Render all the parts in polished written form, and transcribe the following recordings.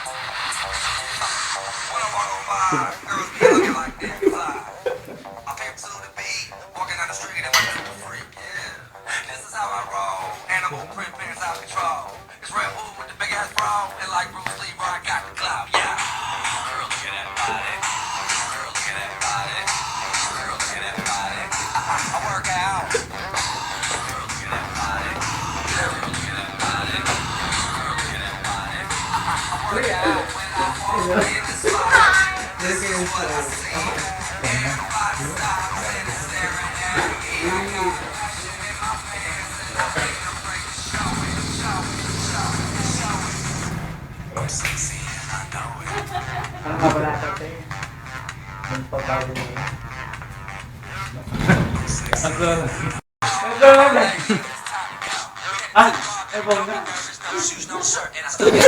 When I walk on by, girls be looking like they fly. I pimp to the beat, walking down the street and my new freak, yeah. This is how I roll, animal print pants out control. It's Red Bull with the big ass bra, and like Bruce Lee, where I got the clout, yeah. Girl, look at that body. Girl, look at that body. Girl, look at that body. I work out. Girl, look at that body. Girl, look at that body. Girl, look at that body. I work out when I walk in the spot. This is what I see. Everybody stops and is staring at me. I got passion in my pants and I'm making them ready to show it, show it, show it, show it. I'm sexy and I know it. Ano nga pala kasi? Yung pagbago niya. Ah! Eh, bongga. No shoes, no shirt, and I still get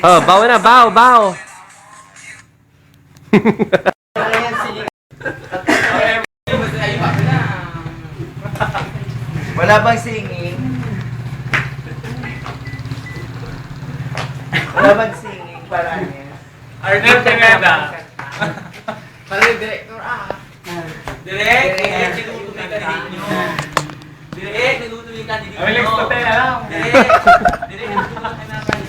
Oh, bawa na, baw, baw. Wala bang singing? Wala bang singing para niya? Arnel Pineda. Para yung director Direk, nilutuloy ka din nyo. Direk, nilutuloy ka din nyo. Alex, patay na lang. Direk, nilutuloy ka na